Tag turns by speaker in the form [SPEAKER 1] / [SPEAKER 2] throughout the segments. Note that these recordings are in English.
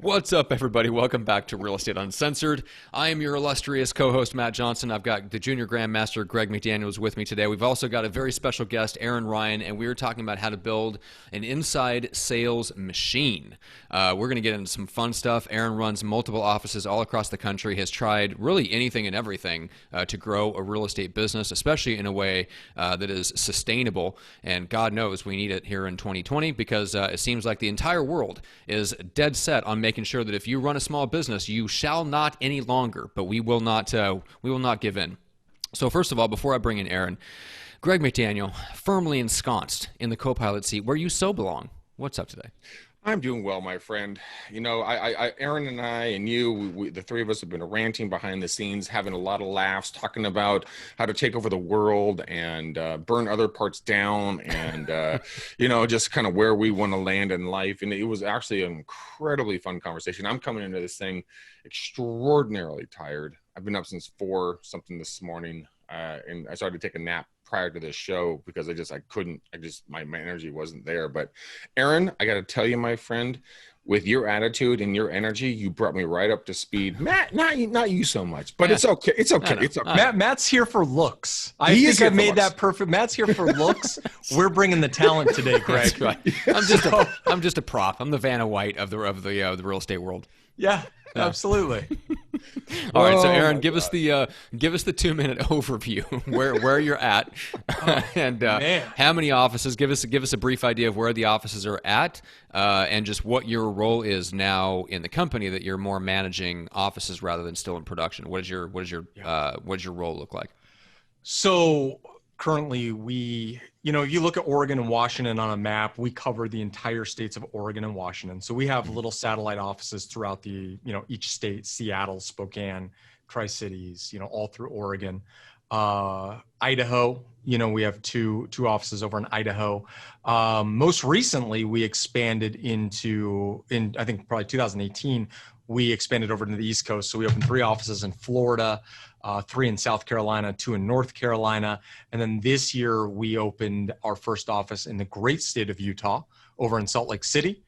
[SPEAKER 1] What's up, everybody? Welcome back to Real Estate Uncensored. I am your illustrious co-host, Matt Johnson. I've got the junior grandmaster, Greg McDaniel, with me today. We've also got a very special guest, Aaron Ryan, and we were talking about how to build an inside sales machine. We're going to get into some fun stuff. Aaron runs multiple offices all across the country, has tried really anything and everything to grow a real estate business, especially in a way that is sustainable. And God knows we need it here in 2020 because it seems like the entire world is dead set on making sure that if you run a small business, you shall not any longer, but we will not give in. So first of all, before I bring in Aaron, Greg McDaniel, firmly ensconced in the co-pilot seat where you so belong. What's up today?
[SPEAKER 2] I'm doing well, my friend. You know, Aaron and I and you, the three of us have been ranting behind the scenes, having a lot of laughs, talking about how to take over the world and burn other parts down and, you know, just kind of where we want to land in life. And it was actually an incredibly fun conversation. I'm coming into this thing extraordinarily tired. I've been up since 4 something this morning, and I started to take a nap prior to this show because my energy wasn't there. But Aaron, I got to tell you, my friend, with your attitude and your energy, you brought me right up to speed. Matt, not you so much, but it's okay. It's okay. It's okay.
[SPEAKER 3] Matt's here for looks. I think I've made that perfect. Matt's here for looks. We're bringing the talent today, Greg.
[SPEAKER 1] That's right. I'm just a prop. I'm the Vanna White of the real estate world.
[SPEAKER 3] Yeah, absolutely.
[SPEAKER 1] All right, so Aaron, give us the 2-minute overview where you're at, and how many offices. Give us a brief idea of where the offices are at, and just what your role is now in the company. That you're more managing offices rather than still in production. What does your role look like?
[SPEAKER 3] So currently, if you look at Oregon and Washington on a map, we cover the entire states of Oregon and Washington. So we have little satellite offices throughout each state: Seattle, Spokane, Tri-Cities, all through Oregon. Idaho, we have two offices over in Idaho. Most recently, we expanded in I think probably 2018, we expanded over to the East Coast. So we opened 3 offices in Florida, 3 in South Carolina, 2 in North Carolina. And then this year we opened our first office in the great state of Utah over in Salt Lake City.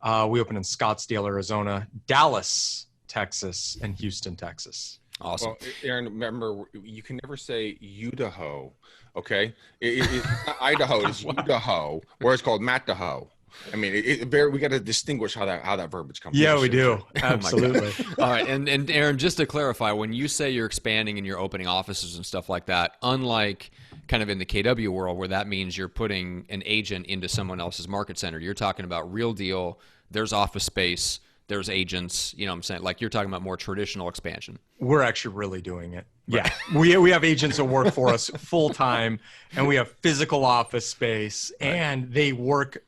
[SPEAKER 3] We opened in Scottsdale, Arizona, Dallas, Texas, and Houston, Texas.
[SPEAKER 1] Awesome.
[SPEAKER 2] Well, Aaron, remember, you can never say Idaho, okay? It's not Idaho, it's Idaho, where it's called Mattaho. I mean, we got to distinguish how that verbiage comes.
[SPEAKER 3] Yeah, we do. Absolutely.
[SPEAKER 1] All right, and Aaron, just to clarify, when you say you're expanding and you're opening offices and stuff like that, unlike kind of in the KW world where that means you're putting an agent into someone else's market center, you're talking about real deal. There's office space. There's agents. You know what I'm saying? Like you're talking about more traditional expansion.
[SPEAKER 3] We're actually really doing it. Yeah, we have agents that work for us full time, and we have physical office space, and they work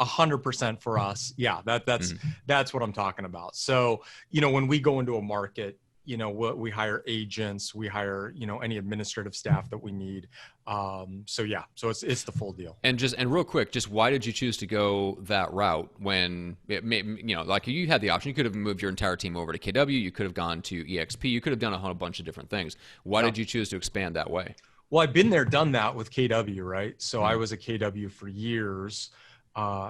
[SPEAKER 3] 100% for us. Yeah, that's what I'm talking about. So, when we go into a market, we hire agents, we hire, any administrative staff that we need. So it's the full deal.
[SPEAKER 1] And real quick, just why did you choose to go that route when like you had the option? You could have moved your entire team over to KW. You could have gone to EXP. You could have done a whole bunch of different things. Why did you choose to expand that way?
[SPEAKER 3] Well, I've been there, done that with KW, right? So I was at KW for years.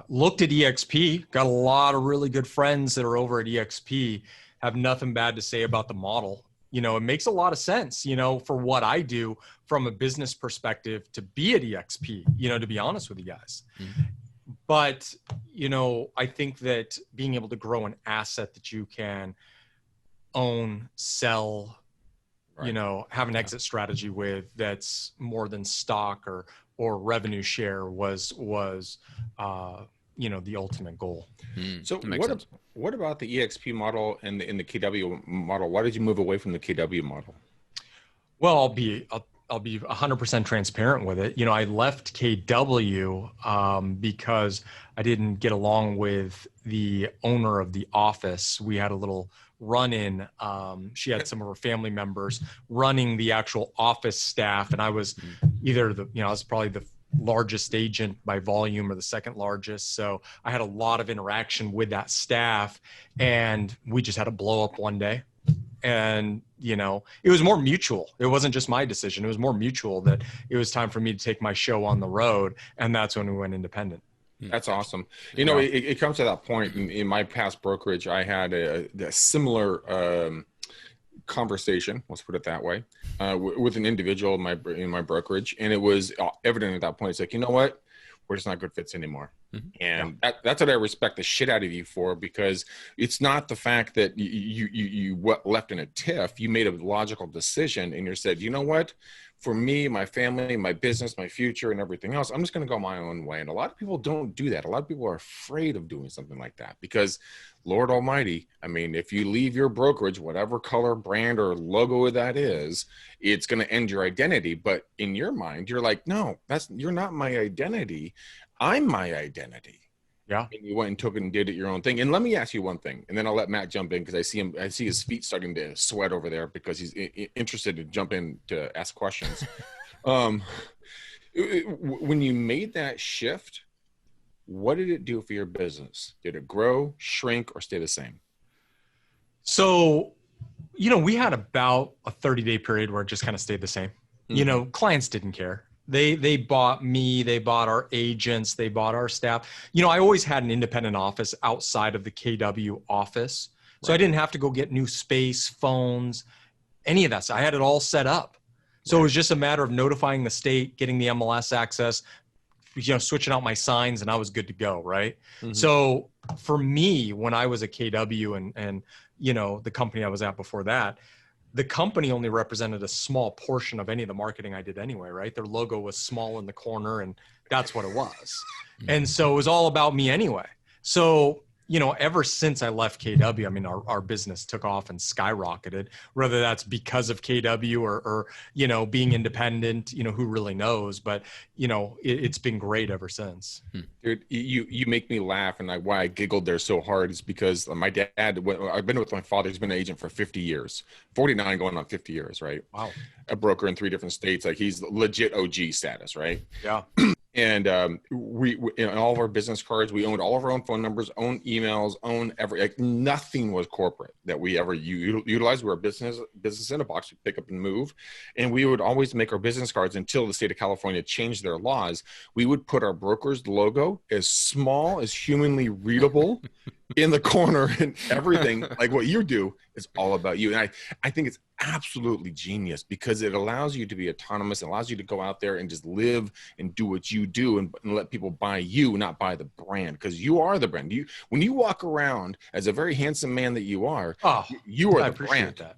[SPEAKER 3] Looked at EXP, got a lot of really good friends that are over at EXP, have nothing bad to say about the model. It makes a lot of sense, for what I do from a business perspective to be at EXP, to be honest with you guys. Mm-hmm. But, I think that being able to grow an asset that you can own, sell, right, have an exit strategy with that's more than stock or revenue share was the ultimate goal.
[SPEAKER 2] So what about the EXP model and the KW model? Why did you move away from the KW model?
[SPEAKER 3] Well, I'll be 100% transparent with it. I left KW because I didn't get along with the owner of the office. We had a little run-in. She had some of her family members running the actual office staff, and I was either I was probably the largest agent by volume or the second largest. So I had a lot of interaction with that staff, and we just had a blow up one day. And, it was more mutual. It wasn't just my decision. It was more mutual that it was time for me to take my show on the road. And that's when we went independent.
[SPEAKER 2] That's awesome. You know, it comes to that point in my past brokerage. I had a similar conversation, let's put it that way, with an individual in my brokerage, and it was evident at that point. It's like, you know what, we're just not good fits anymore. And that's what I respect the shit out of you for, because it's not the fact that you left in a tiff. You made a logical decision, and you said, you know what, for me, my family, my business, my future, and everything else, I'm just going to go my own way. And a lot of people don't do that. A lot of people are afraid of doing something like that because, Lord Almighty, I mean, if you leave your brokerage, whatever color, brand, or logo that is, it's going to end your identity. But in your mind, you're like, no, you're not my identity. I'm my identity.
[SPEAKER 3] Yeah.
[SPEAKER 2] And you went and took it and did it your own thing. And let me ask you one thing, and then I'll let Matt jump in, because I see his feet starting to sweat over there because he's interested to jump in to ask questions. When you made that shift, what did it do for your business? Did it grow, shrink, or stay the same?
[SPEAKER 3] So, you know, we had about a 30-day period where it just kind of stayed the same. You know, clients didn't care. They bought me, they bought our agents, they bought our staff. You know, I always had an independent office outside of the KW office. So I didn't have to go get new space, phones, any of that. So I had it all set up. So it was just a matter of notifying the state, getting the MLS access, you know, switching out my signs, and I was good to go. Right. So for me, when I was at KW and, you know, the company I was at before that, the company only represented a small portion of any of the marketing I did anyway, right? Their logo was small in the corner, and that's what it was. And so it was all about me anyway. So, you know, ever since I left KW, I mean, our business took off and skyrocketed, whether that's because of KW or, you know, being independent, you know, who really knows, but, you know, it's been great ever since.
[SPEAKER 2] Dude, you make me laugh. And why I giggled there so hard is because my dad, I've been with my father, he's been an agent for 50 years, 49 going on 50 years, right?
[SPEAKER 3] Wow.
[SPEAKER 2] A broker in 3 different states. Like, he's legit OG status, right?
[SPEAKER 3] Yeah.
[SPEAKER 2] And we in all of our business cards, we owned all of our own phone numbers, own emails, own like nothing was corporate that we ever utilized. We were a business in a box, we pick up and move. And we would always make our business cards, until the state of California changed their laws. We would put our broker's logo as small as humanly readable in the corner, and everything like what you do is all about you. And I think it's absolutely genius, because it allows you to be autonomous. It allows you to go out there and just live and do what you do, and let people buy you, not buy the brand, because you are the brand. When you walk around as a very handsome man that you are, you are the brand.
[SPEAKER 3] That.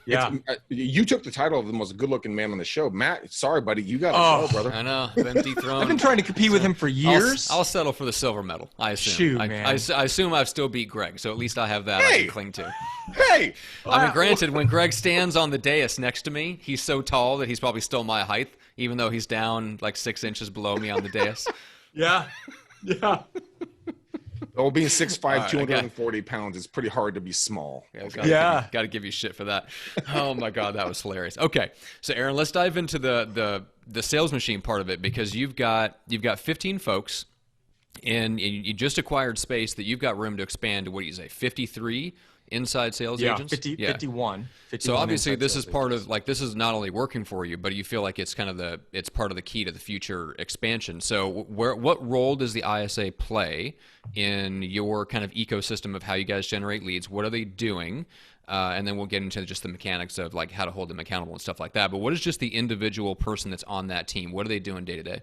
[SPEAKER 3] Yeah.
[SPEAKER 2] You took the title of the most good-looking man on the show. Matt, sorry, buddy. You got a show, brother.
[SPEAKER 1] I know. Been dethroned.
[SPEAKER 3] I've been trying to compete with him for years.
[SPEAKER 1] I'll settle for the silver medal, I assume.
[SPEAKER 3] Man.
[SPEAKER 1] I assume I've still beat Greg, so at least I have that I can cling to.
[SPEAKER 2] Hey!
[SPEAKER 1] I mean, granted, when Greg stands on the dais next to me, he's so tall that he's probably still my height, even though he's down like 6 inches below me on the dais.
[SPEAKER 3] Yeah. Yeah.
[SPEAKER 2] Well, being 6'5", 240 pounds is pretty hard to be small.
[SPEAKER 1] Got to give you shit for that. Oh my God, that was hilarious. Okay, so Aaron, let's dive into the sales machine part of it, because you've got 15 folks, and you just acquired space that you've got room to expand to, what do you say, 53 inside sales agents?
[SPEAKER 3] 51.
[SPEAKER 1] So obviously this is part of, like, this is not only working for you, but you feel like it's kind of it's part of the key to the future expansion. So what role does the ISA play in your kind of ecosystem of how you guys generate leads? What are they doing? And then we'll get into just the mechanics of like how to hold them accountable and stuff like that. But what is just the individual person that's on that team? What are they doing day to day?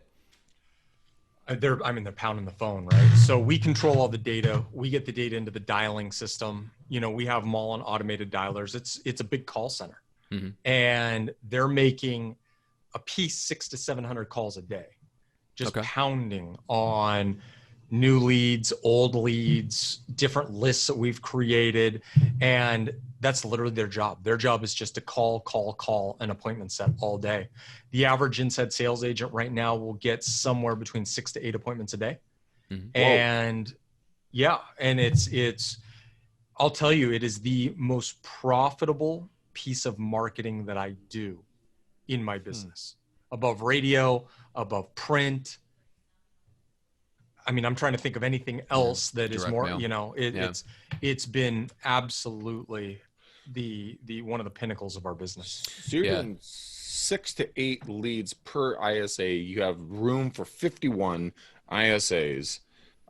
[SPEAKER 3] They're pounding the phone, right? So we control all the data. We get the data into the dialing system. You know, we have them all on automated dialers. It's a big call center, and they're making a piece 600 to 700 calls a day, just pounding on new leads, old leads, different lists that we've created. And that's literally their job. Their job is just to call an appointment set all day. The average inside sales agent right now will get somewhere between 6 to 8 appointments a day. And it's, I'll tell you, it is the most profitable piece of marketing that I do in my business, above radio, above print. I mean, I'm trying to think of anything else that is more, mail. You know, it's been absolutely the one of the pinnacles of our business.
[SPEAKER 2] So you're doing 6 to 8 leads per ISA. You have room for 51 ISAs.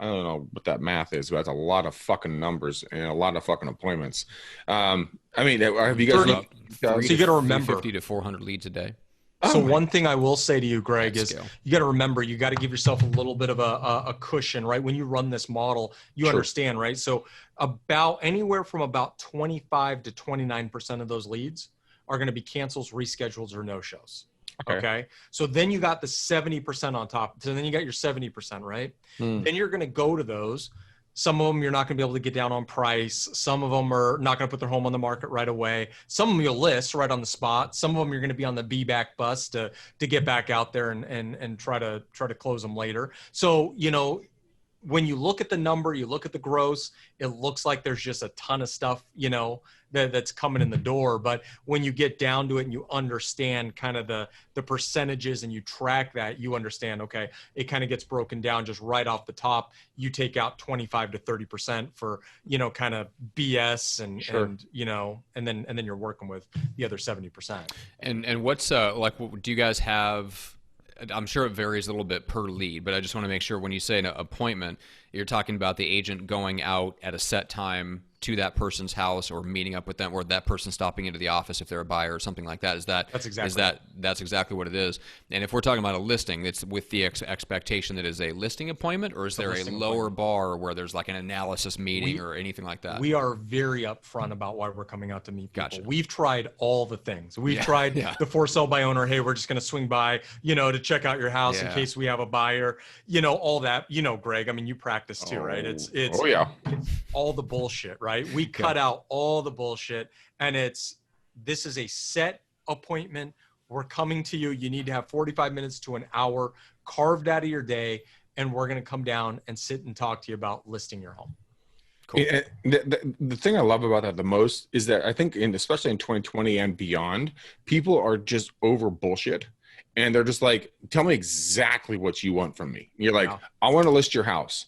[SPEAKER 2] I don't know what that math is, but that's a lot of fucking numbers and a lot of fucking appointments. I mean, have you guys?
[SPEAKER 3] So you got to remember
[SPEAKER 1] 350 to 400 leads a day.
[SPEAKER 3] So one thing I will say to you, Greg, is
[SPEAKER 1] scale.
[SPEAKER 3] you got to remember, you got to give yourself a little bit of a cushion, right? When you run this model, you understand, right? So about anywhere from about 25 to 29% of those leads are going to be cancels, reschedules, or no-shows. Okay. So then you got the 70% on top. So then you got your 70%, right? Then you're going to go to those. Some of them you're not going to be able to get down on price. Some of them are not going to put their home on the market right away. Some of them you'll list right on the spot. Some of them you're going to be on the be back bus to get back out there and try to close them later. So, you know, when you look at the number, you look at the gross, it looks like there's just a ton of stuff, you know, that's coming in the door. But when you get down to it and you understand kind of the percentages and you track that, you understand, okay, it kind of gets broken down just right off the top. You take out 25 to 30% for, you know, kind of BS and you know, and then you're working with the other 70%.
[SPEAKER 1] And what's like, do you guys have, I'm sure it varies a little bit per lead, but I just want to make sure when you say an appointment, you're talking about the agent going out at a set time to that person's house or meeting up with them, or that person stopping into the office if they're a buyer or something like that. That's exactly what it is. And if we're talking about a listing, it's with the expectation that is a listing appointment, or is there a lower bar where there's like an analysis meeting or anything like that?
[SPEAKER 3] We are very upfront about why we're coming out to meet people.
[SPEAKER 1] Gotcha.
[SPEAKER 3] We've tried all the things. We've tried the for sale by owner. Hey, we're just going to swing by, you know, to check out your house in case we have a buyer, you know, all that, you know, Greg, I mean, you practice too, right? It's all the bullshit, right? We cut out all the bullshit, and this is a set appointment. We're coming to you. You need to have 45 minutes to an hour carved out of your day, and we're going to come down and sit and talk to you about listing your home.
[SPEAKER 2] Cool. The thing I love about that the most is that I think, especially in 2020 and beyond, people are just over bullshit. And they're just like, tell me exactly what you want from me. And you're like, I want to list your house.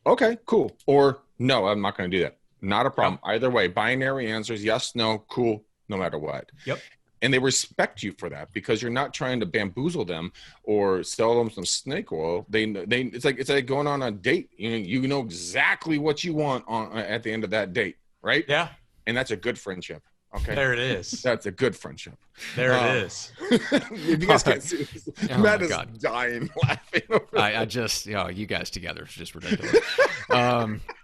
[SPEAKER 2] Okay, cool. Or no, I'm not going to do that. Not a problem. Either way, binary answers, yes, no, cool, no matter what.
[SPEAKER 3] Yep.
[SPEAKER 2] And they respect you for that because you're not trying to bamboozle them or sell them some snake oil. It's like going on a date. You know exactly what you want at the end of that date, right?
[SPEAKER 3] Yeah.
[SPEAKER 2] And that's a good friendship. Okay.
[SPEAKER 3] There it is.
[SPEAKER 2] That's a good friendship.
[SPEAKER 3] There it is.
[SPEAKER 2] If you guys can't see this, Matt is dying laughing over
[SPEAKER 1] I just, you know, you guys together is just ridiculous.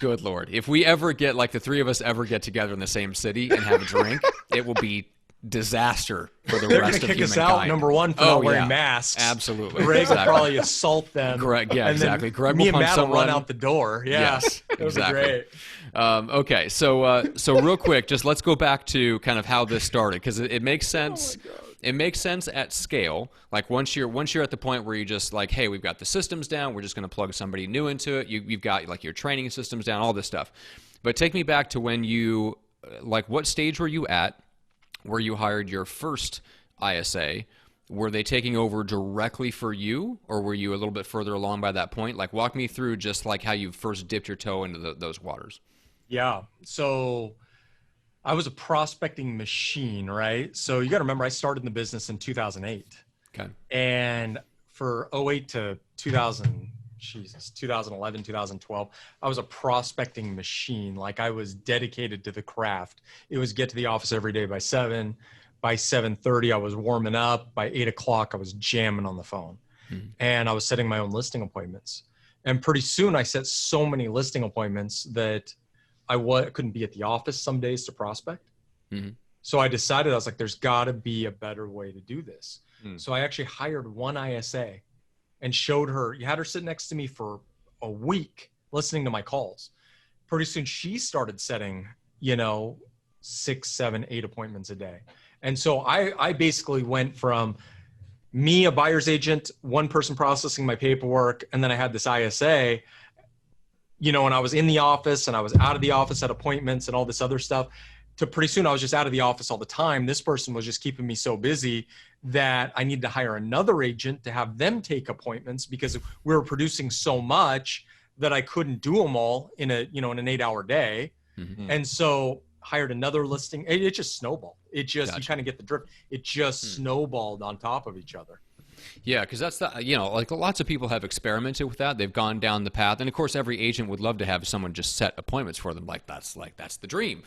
[SPEAKER 1] Good Lord. If we ever get, like the three of us ever get together in the same city and have a drink, it will be disaster for the rest of humankind. They're going to kick us out,
[SPEAKER 3] number one, for not wearing masks.
[SPEAKER 1] Absolutely.
[SPEAKER 3] Greg will probably assault them.
[SPEAKER 1] Correct. Yeah, exactly. Greg
[SPEAKER 3] me
[SPEAKER 1] will
[SPEAKER 3] and
[SPEAKER 1] punch
[SPEAKER 3] Matt
[SPEAKER 1] someone.
[SPEAKER 3] will run out the door. Yeah.
[SPEAKER 1] Yes, exactly.
[SPEAKER 3] Great.
[SPEAKER 1] Okay, so real quick, just let's go back to kind of how this started, because it makes sense. It makes sense at scale. Like once you're at the point where you just like, hey, we've got the systems down. We're just going to plug somebody new into it. You've got like your training systems down, all this stuff. But take me back to when you, like, what stage were you at where you hired your first ISA? Were they taking over directly for you, or were you a little bit further along by that point? Like, walk me through just like how you first dipped your toe into those waters.
[SPEAKER 3] Yeah. So I was a prospecting machine, right? So you got to remember, I started in the business in 2008.
[SPEAKER 1] Okay.
[SPEAKER 3] And for 08 to 2011, 2012, I was a prospecting machine. Like, I was dedicated to the craft. It was get to the office every day by 7. By 7:30, I was warming up. By 8 o'clock, I was jamming on the phone. And I was setting my own listing appointments. And pretty soon I set so many listing appointments that I couldn't be at the office some days to prospect. So I decided, I was like, there's got to be a better way to do this. So I actually hired one ISA and had her sit next to me for a week listening to my calls. Pretty soon she started setting, 6, 7, 8 appointments a day. And so I basically went from me, a buyer's agent, one person processing my paperwork, and then I had this ISA, and I was in the office and I was out of the office at appointments and all this other stuff, to pretty soon I was just out of the office all the time. This person was just keeping me so busy that I needed to hire another agent to have them take appointments, because we were producing so much that I couldn't do them all in an 8-hour day. And so hired another listing. It just snowballed. You kind of get the drift. It just snowballed on top of each other.
[SPEAKER 1] Yeah, because that's the, like lots of people have experimented with that. They've gone down the path, and of course, every agent would love to have someone just set appointments for them. That's the dream.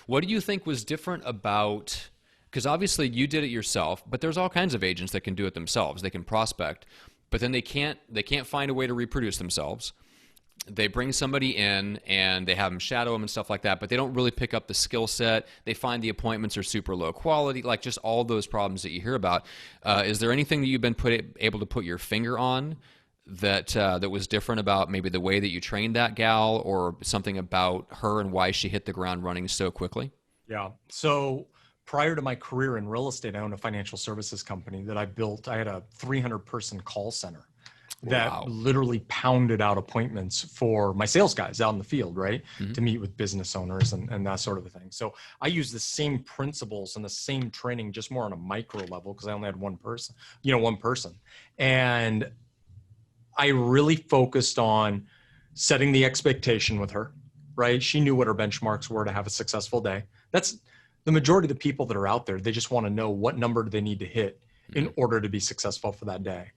[SPEAKER 1] What do you think was different about? Because obviously you did it yourself, but there's all kinds of agents that can do it themselves. They can prospect, but then they can't find a way to reproduce themselves. They bring somebody in and they have them shadow them and stuff like that, but they don't really pick up the skill set. They find the appointments are super low quality, like just all those problems that you hear about. Is there anything that you've been able to put your finger on that was different about maybe the way that you trained that gal, or something about her and why she hit the ground running so quickly?
[SPEAKER 3] Yeah. So prior to my career in real estate, I owned a financial services company that I built. I had a 300-person call center that literally pounded out appointments for my sales guys out in the field, right? To meet with business owners and that sort of a thing. So I use the same principles and the same training, just more on a micro level, because I only had one person. And I really focused on setting the expectation with her, right? She knew what her benchmarks were to have a successful day. That's the majority of the people that are out there. They just want to know what number do they need to hit in order to be successful for that day.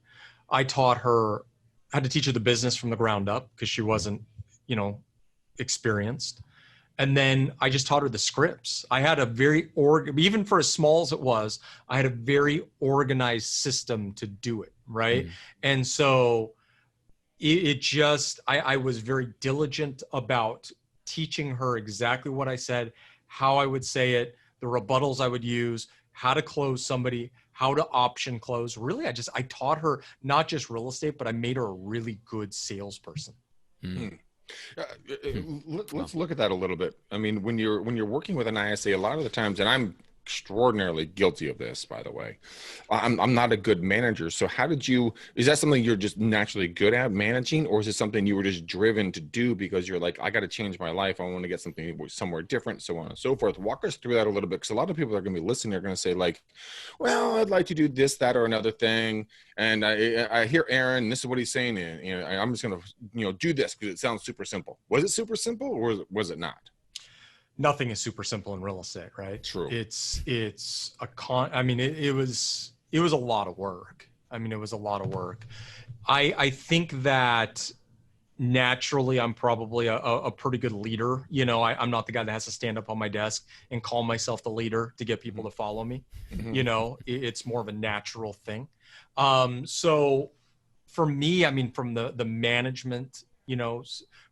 [SPEAKER 3] I taught her how to teach her the business from the ground up, because she wasn't, experienced. And then I just taught her the scripts. I had a very, even for as small as it was, I had a very organized system to do it, right? And so I was very diligent about teaching her exactly what I said, how I would say it, the rebuttals I would use, how to close somebody, how to option close. Really, I taught her not just real estate, but I made her a really good salesperson.
[SPEAKER 2] Let's look at that a little bit. I mean, when you're working with an ISA, a lot of the times, and I'm extraordinarily guilty of this, by the way, I'm not a good manager. So is that something you're just naturally good at, managing, or is it something you were just driven to do because you're like, I got to change my life, I want to get something somewhere different, so on and so forth? Walk us through that a little bit, because a lot of people that are going to be listening are going to say like, well, I'd like to do this, that, or another thing, and I hear Aaron, this is what he's saying, and I'm just going to do this because it sounds super simple. Was it super simple, or was it not?
[SPEAKER 3] Nothing is super simple in real estate, right?
[SPEAKER 2] True.
[SPEAKER 3] It was a lot of work. I think that naturally I'm probably a pretty good leader. I'm not the guy that has to stand up on my desk and call myself the leader to get people to follow me. It's more of a natural thing. So for me, from the management,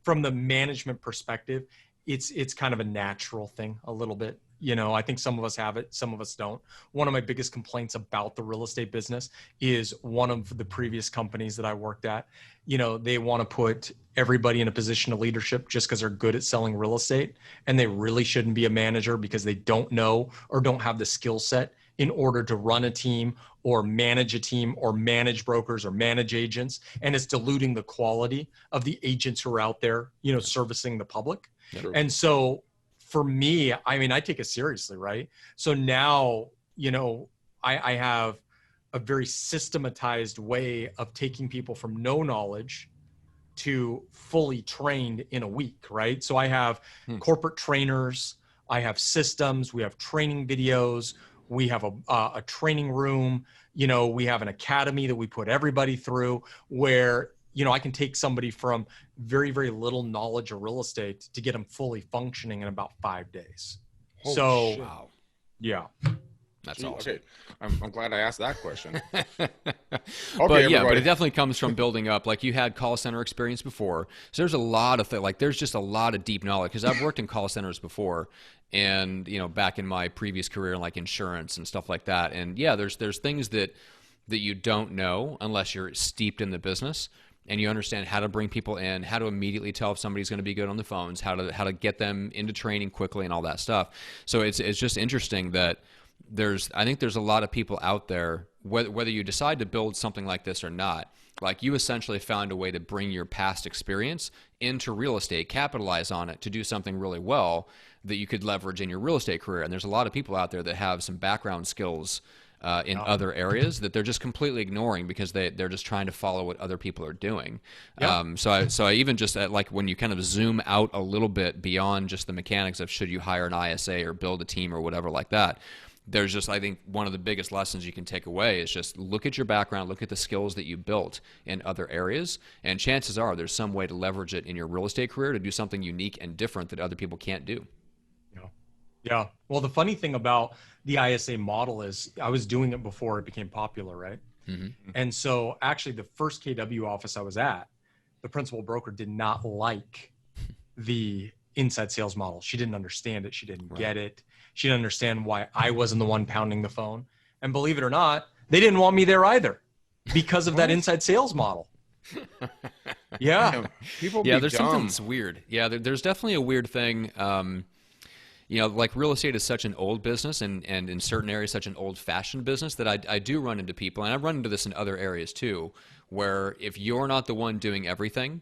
[SPEAKER 3] from the management perspective, it's kind of a natural thing a little bit. I think some of us have it, some of us don't. One of my biggest complaints about the real estate business is one of the previous companies that I worked at, they want to put everybody in a position of leadership just because they're good at selling real estate. And they really shouldn't be a manager because they don't know or don't have the skill set in order to run a team or manage a team or manage brokers or manage agents. And it's diluting the quality of the agents who are out there, servicing the public. Sure. And so for me, I take it seriously, right? So now, I have a very systematized way of taking people from no knowledge to fully trained in a week, right? So I have corporate trainers, I have systems, we have training videos, we have a training room, we have an academy that we put everybody through where I can take somebody from very, very little knowledge of real estate to get them fully functioning in about 5 days.
[SPEAKER 2] Holy shit.
[SPEAKER 3] Yeah.
[SPEAKER 1] That's awesome.
[SPEAKER 2] Okay. I'm glad I asked that question.
[SPEAKER 1] But it definitely comes from building up. Like, you had call center experience before. So there's a lot of there's just a lot of deep knowledge, because I've worked in call centers before, and, back in my previous career, like insurance and stuff like that. And yeah, there's things that you don't know unless you're steeped in the business. And you understand how to bring people in, how to immediately tell if somebody's going to be good on the phones, how to get them into training quickly, and all that stuff. So it's just interesting that I think there's a lot of people out there, whether you decide to build something like this or not, like, you essentially found a way to bring your past experience into real estate, capitalize on it to do something really well that you could leverage in your real estate career. And there's a lot of people out there that have some background skills in other areas that they're just completely ignoring because they're just trying to follow what other people are doing. Yep. So I even just like when you kind of zoom out a little bit beyond just the mechanics of should you hire an ISA or build a team or whatever like that, there's just, I think one of the biggest lessons you can take away is just look at your background, look at the skills that you built in other areas, and chances are there's some way to leverage it in your real estate career to do something unique and different that other people can't do.
[SPEAKER 3] Yeah. Well, the funny thing about the ISA model is I was doing it before it became popular, right? Mm-hmm. And so actually the first KW office I was at, the principal broker did not like the inside sales model. She didn't understand it. She didn't get it. She didn't understand why I wasn't the one pounding the phone. And believe it or not, they didn't want me there either because of that inside sales model. Yeah.
[SPEAKER 2] People
[SPEAKER 1] there's something that's weird. Yeah, there's definitely a weird thing. Like real estate is such an old business and in certain areas such an old-fashioned business that I do run into people, and I've run into this in other areas too, where if you're not the one doing everything,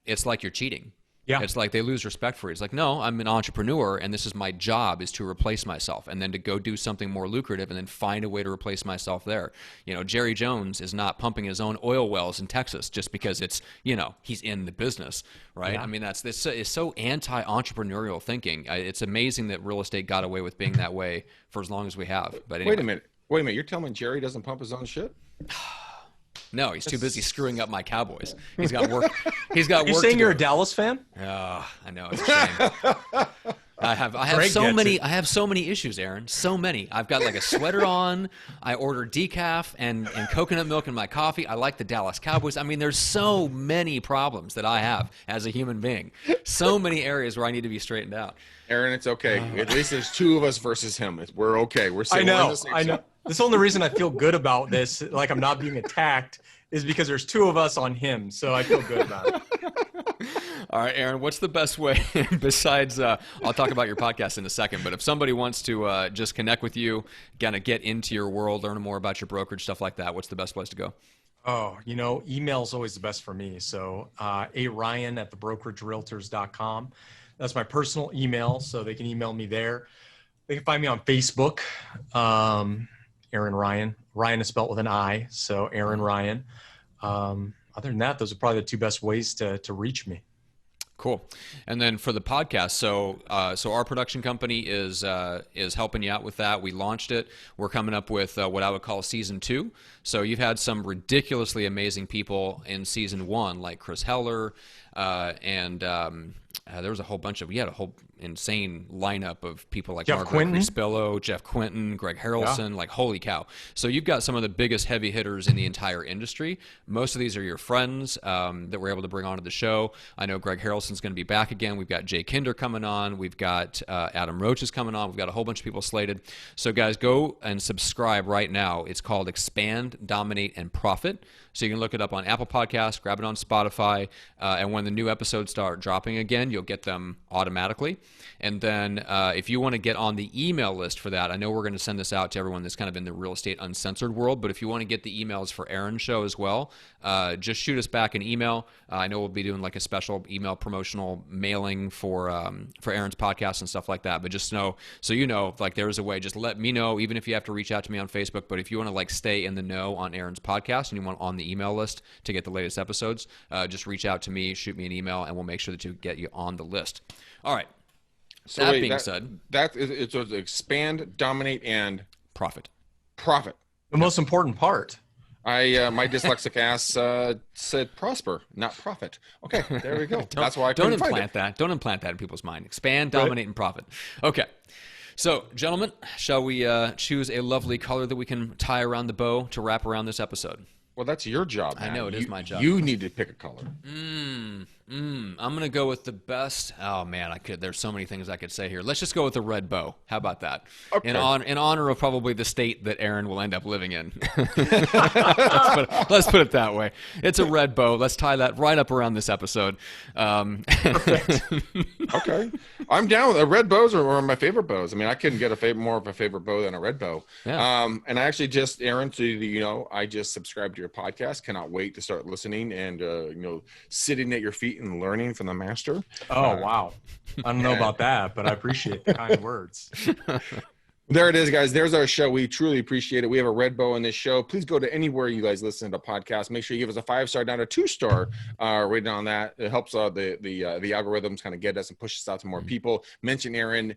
[SPEAKER 1] it's like you're cheating. Yeah. It's like they lose respect for it. It's like, no, I'm an entrepreneur and this is my job is to replace myself and then to go do something more lucrative and then find a way to replace myself there. Jerry Jones is not pumping his own oil wells in Texas just because it's, he's in the business, right? Yeah. I mean, it's so anti-entrepreneurial thinking. It's amazing that real estate got away with being that way for as long as we have. But anyway.
[SPEAKER 2] Wait a minute. You're telling me Jerry doesn't pump his own shit?
[SPEAKER 1] No, he's too busy screwing up my Cowboys. He's got work. He's got work.
[SPEAKER 3] You saying you're a Dallas fan?
[SPEAKER 1] Oh, I know. It's a shame. I have so many issues, Aaron. So many. I've got like a sweater on. I order decaf and coconut milk in my coffee. I like the Dallas Cowboys. I mean, there's so many problems that I have as a human being. So many areas where I need to be straightened out.
[SPEAKER 2] Aaron, it's okay. At least there's two of us versus him. We're okay.
[SPEAKER 3] I know. That's the only reason I feel good about this, like I'm not being attacked, is because there's two of us on him. So I feel good about it.
[SPEAKER 1] All right, Aaron, what's the best way besides, I'll talk about your podcast in a second, but if somebody wants to just connect with you, kind of get into your world, learn more about your brokerage, stuff like that, what's the best place to go?
[SPEAKER 3] Oh, email is always the best for me. So aryan@thebrokeragerealtors.com. That's my personal email, so they can email me there. They can find me on Facebook, Aaron Ryan. Ryan is spelled with an I, so Aaron Ryan. Other than that, those are probably the two best ways to reach me.
[SPEAKER 1] Cool. And then for the podcast, so our production company is helping you out with that. We launched it. We're coming up with what I would call season 2. So you've had some ridiculously amazing people in season 1, like Chris Heller, and there was a whole bunch of, we had a whole insane lineup of people like Margaret Crispillo, Jeff Quinton, Greg Harrelson, like holy cow. So you've got some of the biggest heavy hitters in the entire industry. Most of these are your friends that we're able to bring onto the show. I know Greg Harrelson's going to be back again. We've got Jay Kinder coming on. We've got Adam Roach is coming on. We've got a whole bunch of people slated. So guys, go and subscribe right now. It's called Expand, Dominate, and Profit. So you can look it up on Apple Podcasts, grab it on Spotify, and when the new episodes start dropping again, you'll get them automatically. And then if you want to get on the email list for that, I know we're going to send this out to everyone that's kind of in the Real Estate Uncensored world, but if you want to get the emails for Aaron's show as well, just shoot us back an email. I know we'll be doing like a special email promotional mailing for Aaron's podcast and stuff like that, but just know, so like there's a way, just let me know, even if you have to reach out to me on Facebook, but if you want to like stay in the know on Aaron's podcast and you want on the email list to get the latest episodes, just reach out to me, shoot me an email, and we'll make sure to get you on the list. All right.
[SPEAKER 2] So that being said, it's expand, dominate, and
[SPEAKER 1] profit.
[SPEAKER 3] The most important part.
[SPEAKER 2] My dyslexic ass said prosper, not profit. Okay, there we go. That's why I
[SPEAKER 1] don't implant that. Don't implant that in people's mind. Expand, dominate, and profit. Okay. So, gentlemen, shall we choose a lovely color that we can tie around the bow to wrap around this episode?
[SPEAKER 2] Well, that's your job, man.
[SPEAKER 1] I know, it is my job.
[SPEAKER 2] You need to pick a color.
[SPEAKER 1] I'm going to go with the best. Oh, man, there's so many things I could say here. Let's just go with the red bow. How about that? Okay. In honor of probably the state that Aaron will end up living in. Let's put it that way. It's a red bow. Let's tie that right up around this episode.
[SPEAKER 2] Perfect. Okay. I'm down with it. Red bows are one of my favorite bows. I mean, I couldn't get more of a favorite bow than a red bow. Yeah. And I actually just, Aaron, I just subscribed to your podcast. Cannot wait to start listening and, sitting at your feet and learning from the master.
[SPEAKER 3] Oh, wow. I don't know about that, but I appreciate the kind words.
[SPEAKER 2] There it is, guys. There's our show. We truly appreciate it. We have a red bow on this show. Please go to anywhere you guys listen to podcasts. Make sure you give us a 5-star down to 2-star rating on that. It helps the algorithms kind of get us and push us out to more people. Mention Aaron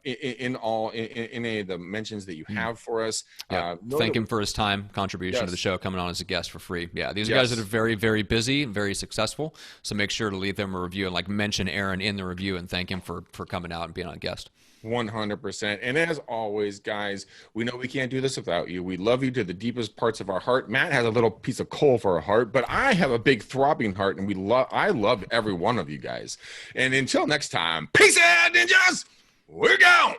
[SPEAKER 2] in any of the mentions that you have for us.
[SPEAKER 1] Yeah. Thank him for his time, contribution to the show, coming on as a guest for free. Yeah, these are guys that are very, very busy, very successful. So make sure to leave them a review and mention Aaron in the review and thank him for coming out and being on a guest.
[SPEAKER 2] 100%. And as always, guys, we know we can't do this without you. We love you to the deepest parts of our heart. Matt has a little piece of coal for a heart, but I have a big throbbing heart, and I love every one of you guys. And until next time, peace out, ninjas. We're gone.